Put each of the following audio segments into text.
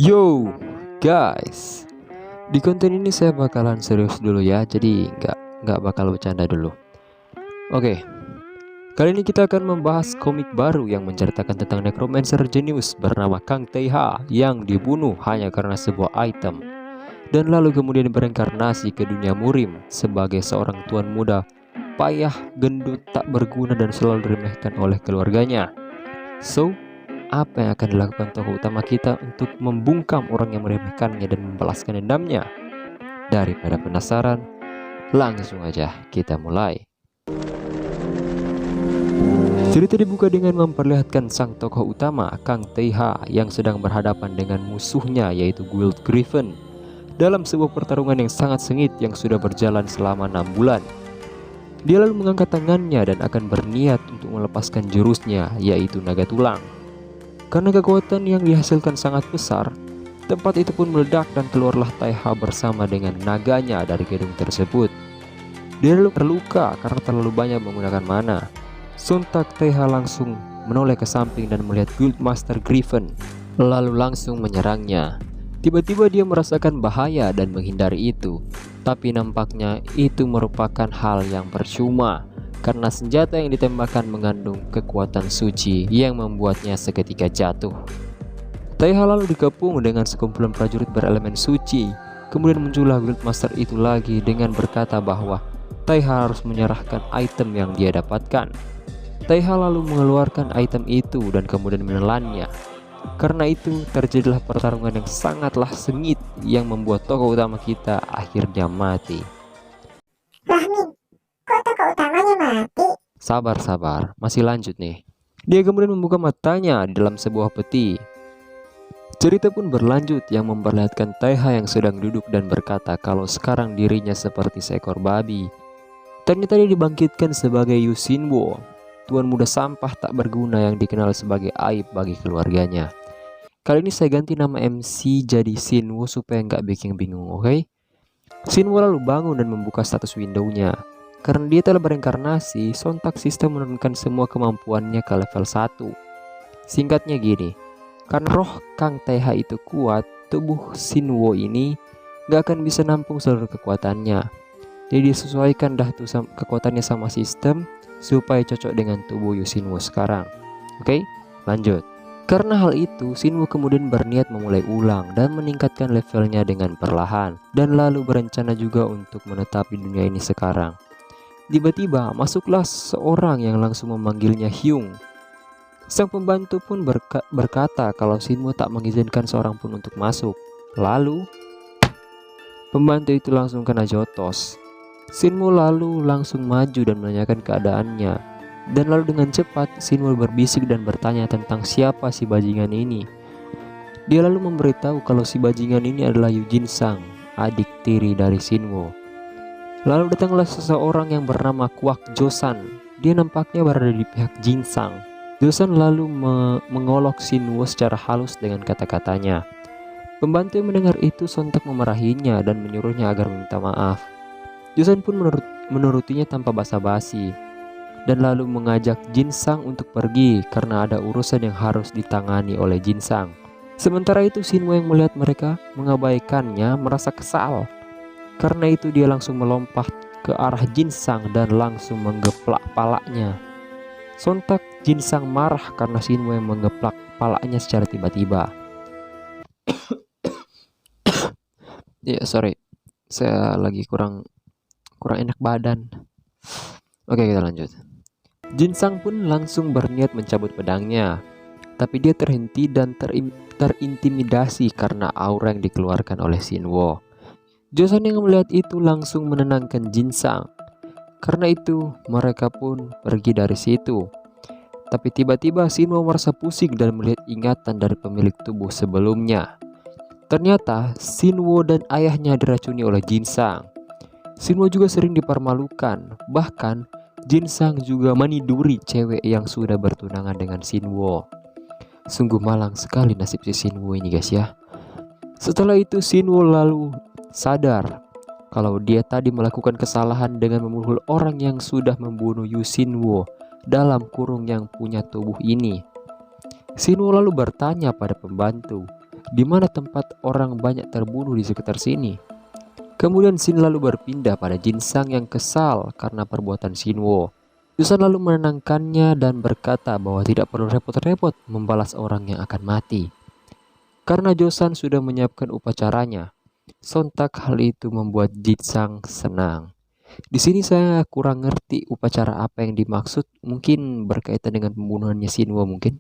Yo guys, di konten ini saya bakalan serius dulu ya, jadi nggak bakal bercanda dulu. Oke, kali ini kita akan membahas komik baru yang menceritakan tentang necromancer jenius bernama Kang Taeha yang dibunuh hanya karena sebuah item, dan lalu kemudian bereinkarnasi ke dunia murim sebagai seorang tuan muda payah, gendut, tak berguna dan selalu diremehkan oleh keluarganya. So, apa yang akan dilakukan tokoh utama kita untuk membungkam orang yang meremehkannya dan membalaskan dendamnya? Daripada penasaran, langsung aja kita mulai. Cerita dibuka dengan memperlihatkan sang tokoh utama, Kang Taeha, yang sedang berhadapan dengan musuhnya yaitu Guild Griffin dalam sebuah pertarungan yang sangat sengit yang sudah berjalan selama 6 bulan. Dia lalu mengangkat tangannya dan akan berniat untuk melepaskan jurusnya yaitu naga tulang. Karena kekuatan yang dihasilkan sangat besar, tempat itu pun meledak dan keluarlah Taeha bersama dengan naganya dari gedung tersebut. Dia lalu terluka karena terlalu banyak menggunakan mana. Sontak Taeha langsung menoleh ke samping dan melihat Guildmaster Griffin, lalu langsung menyerangnya. Tiba-tiba dia merasakan bahaya dan menghindari itu, tapi nampaknya itu merupakan hal yang percuma karena senjata yang ditembakkan mengandung kekuatan suci yang membuatnya seketika jatuh. Taeha lalu digabung dengan sekumpulan prajurit berelemen suci. Kemudian muncullah Guildmaster itu lagi dengan berkata bahwa Taeha harus menyerahkan item yang dia dapatkan. Taeha lalu mengeluarkan item itu dan kemudian menelannya. Karena itu terjadilah pertarungan yang sangatlah sengit yang membuat tokoh utama kita akhirnya mati. Kok tokoh utamanya mati? Sabar, masih lanjut nih. Dia kemudian membuka matanya di dalam sebuah peti. Cerita pun berlanjut yang memperlihatkan Taeha yang sedang duduk dan berkata kalau sekarang dirinya seperti seekor babi. Ternyata dia dibangkitkan sebagai Yusinwo, tuan muda sampah tak berguna yang dikenal sebagai aib bagi keluarganya. Kali ini saya ganti nama MC jadi Shinwo supaya nggak bikin bingung, oke? Shinwo lalu bangun dan membuka status window-nya. Karena dia telah bereinkarnasi, sontak sistem menurunkan semua kemampuannya ke level 1. Singkatnya gini, karena roh Kang Taeha itu kuat, tubuh Shinwo ini gak akan bisa nampung seluruh kekuatannya. Jadi disesuaikan dah tuh kekuatannya sama sistem supaya cocok dengan tubuh Shinwo sekarang. Oke, lanjut. Karena hal itu, Shinwo kemudian berniat memulai ulang dan meningkatkan levelnya dengan perlahan, dan lalu berencana juga untuk menetap di dunia ini sekarang. Tiba-tiba masuklah seorang yang langsung memanggilnya Hyung. Sang pembantu pun berkata kalau Shinwo tak mengizinkan seorang pun untuk masuk. Lalu pembantu itu langsung kena jotos. Shinwo lalu langsung maju dan menanyakan keadaannya. Dan lalu dengan cepat Shinwo berbisik dan bertanya tentang siapa si bajingan ini. Dia lalu memberitahu kalau si bajingan ini adalah Yujin Sang, adik tiri dari Shinwo. Lalu datanglah seseorang yang bernama Kwak Josan. Dia nampaknya berada di pihak Jin Sang. Josan lalu mengolok Shinwo secara halus dengan kata-katanya. Pembantu yang mendengar itu sontak memarahinya dan menyuruhnya agar meminta maaf. Josan pun menurutinya tanpa basa-basi dan lalu mengajak Jin Sang untuk pergi karena ada urusan yang harus ditangani oleh Jin Sang. Sementara itu Shinwo yang melihat mereka mengabaikannya merasa kesal. Karena itu dia langsung melompat ke arah Jin Sang dan langsung menggeplak palanya. Sontak Jin Sang marah karena Shinwo yang menggeplak palanya secara tiba-tiba. Ya sorry, saya lagi kurang enak badan. Oke, kita lanjut. Jin Sang pun langsung berniat mencabut pedangnya, tapi dia terhenti dan terintimidasi karena aura yang dikeluarkan oleh Shinwo. Josan yang melihat itu langsung menenangkan Jin Sang. Karena itu mereka pun pergi dari situ. Tapi tiba-tiba Shinwo merasa pusing dan melihat ingatan dari pemilik tubuh sebelumnya. Ternyata Shinwo dan ayahnya diracuni oleh Jin Sang. Shinwo juga sering dipermalukan. Bahkan Jin Sang juga meniduri cewek yang sudah bertunangan dengan Shinwo. Sungguh malang sekali nasib si Shinwo ini guys ya. Setelah itu Shinwo lalu sadar kalau dia tadi melakukan kesalahan dengan memukul orang yang sudah membunuh Yusinwo dalam kurung yang punya tubuh ini. Shinwo lalu bertanya pada pembantu, di mana tempat orang banyak terbunuh di sekitar sini. Kemudian Shin lalu berpindah pada Jin Sang yang kesal karena perbuatan Shinwo. Joseon lalu menenangkannya dan berkata bahwa tidak perlu repot-repot membalas orang yang akan mati, karena Joseon sudah menyiapkan upacaranya. Sontak hal itu membuat Jin Sang senang. Di sini saya kurang ngerti upacara apa yang dimaksud, mungkin berkaitan dengan pembunuhannya Shinwo mungkin.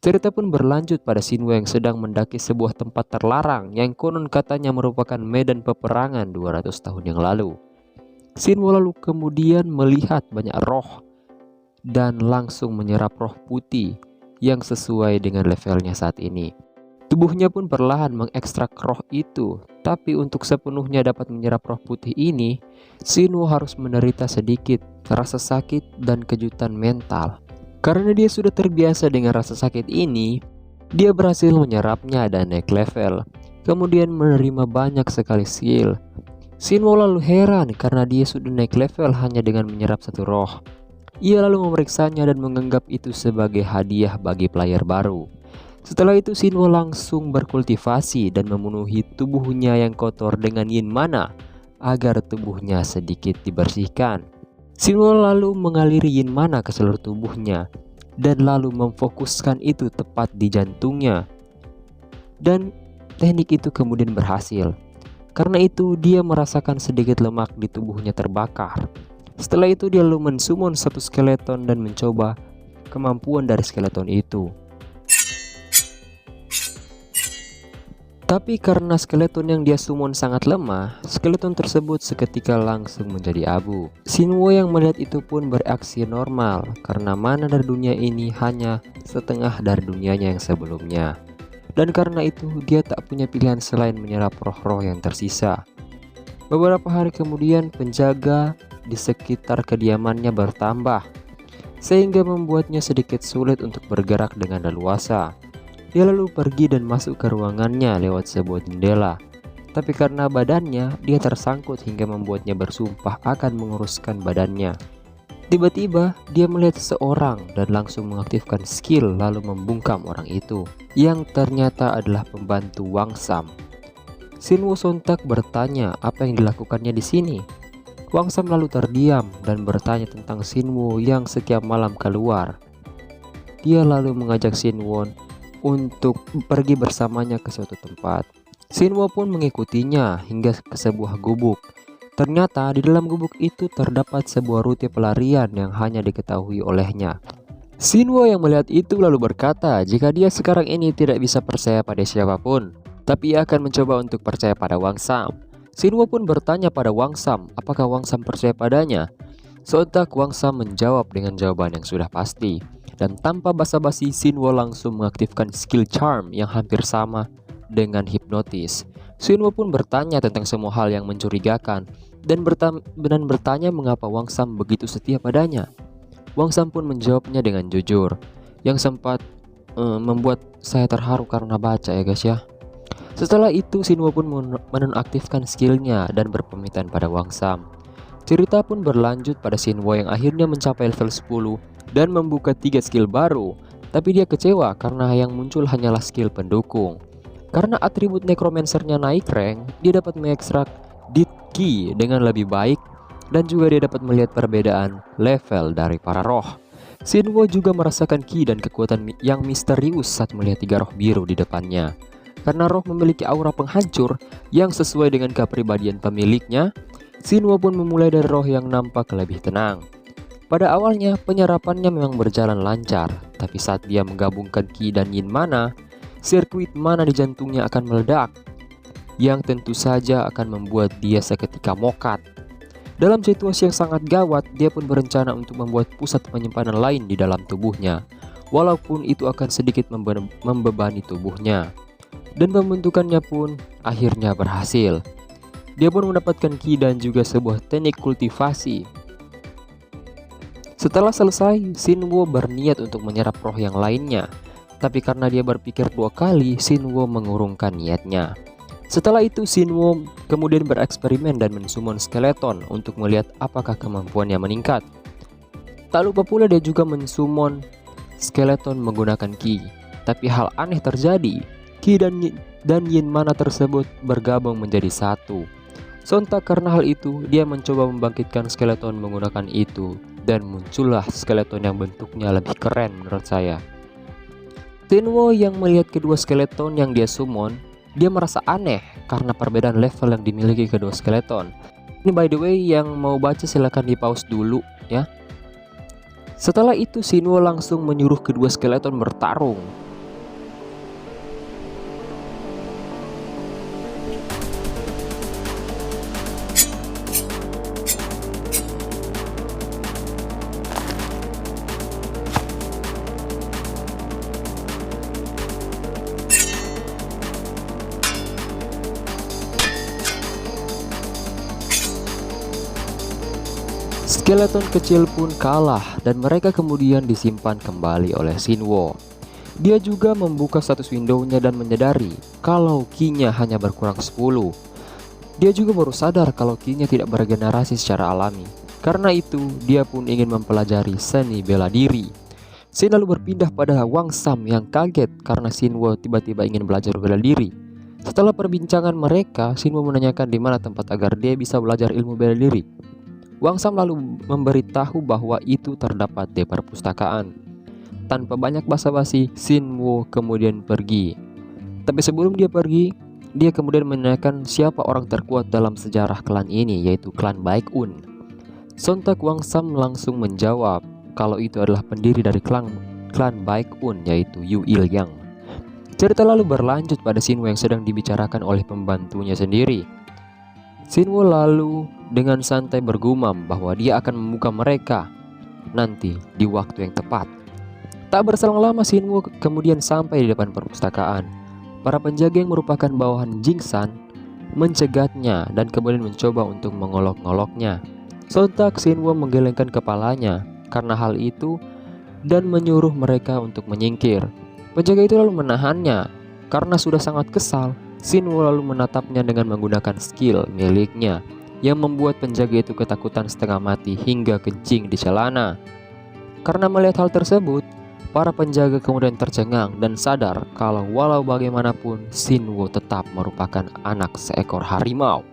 Cerita pun berlanjut pada Shinwo yang sedang mendaki sebuah tempat terlarang yang konon katanya merupakan medan peperangan 200 tahun yang lalu. Shinwo lalu kemudian melihat banyak roh dan langsung menyerap roh putih yang sesuai dengan levelnya saat ini. Tubuhnya pun perlahan mengekstrak roh itu, tapi untuk sepenuhnya dapat menyerap roh putih ini, Shinwo harus menderita sedikit rasa sakit dan kejutan mental. Karena dia sudah terbiasa dengan rasa sakit ini, dia berhasil menyerapnya dan naik level, kemudian menerima banyak sekali skill. Shinwo lalu heran karena dia sudah naik level hanya dengan menyerap satu roh. Ia lalu memeriksanya dan menganggap itu sebagai hadiah bagi player baru. Setelah itu Shinwo langsung berkultivasi dan memenuhi tubuhnya yang kotor dengan yin mana agar tubuhnya sedikit dibersihkan. Shinwo lalu mengaliri yin mana ke seluruh tubuhnya dan lalu memfokuskan itu tepat di jantungnya. Dan teknik itu kemudian berhasil. Karena itu dia merasakan sedikit lemak di tubuhnya terbakar. Setelah itu dia lalu mensummon satu skeleton dan mencoba kemampuan dari skeleton itu. Tapi karena skeleton yang dia summon sangat lemah, skeleton tersebut seketika langsung menjadi abu. Shinwo yang melihat itu pun bereaksi normal, karena mana dari dunia ini hanya setengah dari dunianya yang sebelumnya. Dan karena itu dia tak punya pilihan selain menyerap roh-roh yang tersisa. Beberapa hari kemudian penjaga di sekitar kediamannya bertambah, sehingga membuatnya sedikit sulit untuk bergerak dengan leluasa. Dia lalu pergi dan masuk ke ruangannya lewat sebuah jendela. Tapi karena badannya, dia tersangkut hingga membuatnya bersumpah akan menguruskan badannya. Tiba-tiba, dia melihat seseorang dan langsung mengaktifkan skill lalu membungkam orang itu, yang ternyata adalah pembantu Wang Sam. Shinwo sontak bertanya apa yang dilakukannya di sini. Wang Sam lalu terdiam dan bertanya tentang Shinwo yang setiap malam keluar. Dia lalu mengajak Shinwo untuk pergi bersamanya ke suatu tempat. Shinwo pun mengikutinya hingga ke sebuah gubuk. Ternyata di dalam gubuk itu terdapat sebuah rute pelarian yang hanya diketahui olehnya. Shinwo yang melihat itu lalu berkata jika dia sekarang ini tidak bisa percaya pada siapapun, tapi ia akan mencoba untuk percaya pada Wang Sam. Shinwo pun bertanya pada Wang Sam apakah Wang Sam percaya padanya. Sontak Wang Sam menjawab dengan jawaban yang sudah pasti. Dan tanpa basa-basi Shinwo langsung mengaktifkan skill charm yang hampir sama dengan hipnotis. Shinwo pun bertanya tentang semua hal yang mencurigakan dan bertanya mengapa Wang Sam begitu setia padanya. Wang Sam pun menjawabnya dengan jujur, yang sempat membuat saya terharu karena baca ya guys ya. Setelah itu Shinwo pun menonaktifkan skillnya dan berpamitan pada Wang Sam. Cerita pun berlanjut pada Shinwo yang akhirnya mencapai level 10 dan membuka 3 skill baru, tapi dia kecewa karena yang muncul hanyalah skill pendukung. Karena atribut necromancernya naik rank, dia dapat mengekstrak dead key dengan lebih baik dan juga dia dapat melihat perbedaan level dari para roh. Shinwo juga merasakan ki dan kekuatan yang misterius saat melihat 3 roh biru di depannya. Karena roh memiliki aura penghancur yang sesuai dengan kepribadian pemiliknya, Shinwo pun memulai dari roh yang nampak lebih tenang. Pada awalnya penyerapannya memang berjalan lancar, tapi saat dia menggabungkan ki dan yin mana, sirkuit mana di jantungnya akan meledak, yang tentu saja akan membuat dia seketika mokat. Dalam situasi yang sangat gawat, dia pun berencana untuk membuat pusat penyimpanan lain di dalam tubuhnya, walaupun itu akan sedikit membebani tubuhnya. Dan pembentukannya pun akhirnya berhasil. Dia pun mendapatkan ki dan juga sebuah teknik kultivasi. Setelah selesai, Shinwo berniat untuk menyerap roh yang lainnya, tapi karena dia berpikir 2 kali, Shinwo mengurungkan niatnya. Setelah itu Shinwo kemudian bereksperimen dan mensummon skeleton untuk melihat apakah kemampuannya meningkat. Tak lupa pula dia juga mensummon skeleton menggunakan ki, tapi hal aneh terjadi. Qi dan yin mana tersebut bergabung menjadi satu. Sontak karena hal itu, dia mencoba membangkitkan skeleton menggunakan itu, dan muncullah skeleton yang bentuknya lebih keren menurut saya. Shinwo yang melihat kedua skeleton yang dia summon, dia merasa aneh karena perbedaan level yang dimiliki kedua skeleton. Ini by the way, yang mau baca silahkan di pause dulu ya. Setelah itu Shinwo langsung menyuruh kedua skeleton bertarung. Skeleton kecil pun kalah dan mereka kemudian disimpan kembali oleh Shinwo. Dia juga membuka status window-nya dan menyadari kalau Qi-nya hanya berkurang 10. Dia juga baru sadar kalau Qi-nya tidak beregenerasi secara alami. Karena itu, dia pun ingin mempelajari seni bela diri. Shin lalu berpindah pada Wang Sam yang kaget karena Shinwo tiba-tiba ingin belajar bela diri. Setelah perbincangan mereka, Shinwo menanyakan di mana tempat agar dia bisa belajar ilmu bela diri. Wang Sam lalu memberitahu bahwa itu terdapat di perpustakaan. Tanpa banyak basa-basi, Shinwo kemudian pergi. Tapi sebelum dia pergi, dia kemudian menanyakan siapa orang terkuat dalam sejarah klan ini, yaitu klan Baekun. Sontak Wang Sam langsung menjawab kalau itu adalah pendiri dari klan Baekun, yaitu Yu Il-yang. Cerita lalu berlanjut pada Shinwo yang sedang dibicarakan oleh pembantunya sendiri. Shinwo lalu dengan santai bergumam bahwa dia akan membuka mereka nanti di waktu yang tepat. Tak berselang lama Shinwo kemudian sampai di depan perpustakaan. Para penjaga yang merupakan bawahan Jingsan mencegatnya dan kemudian mencoba untuk mengolok-ngoloknya. Sontak Shinwo menggelengkan kepalanya karena hal itu dan menyuruh mereka untuk menyingkir. Penjaga itu lalu menahannya karena sudah sangat kesal. Shinwo lalu menatapnya dengan menggunakan skill miliknya yang membuat penjaga itu ketakutan setengah mati hingga kencing di celana. Karena melihat hal tersebut, para penjaga kemudian tercengang dan sadar kalau walau bagaimanapun Shinwo tetap merupakan anak seekor harimau.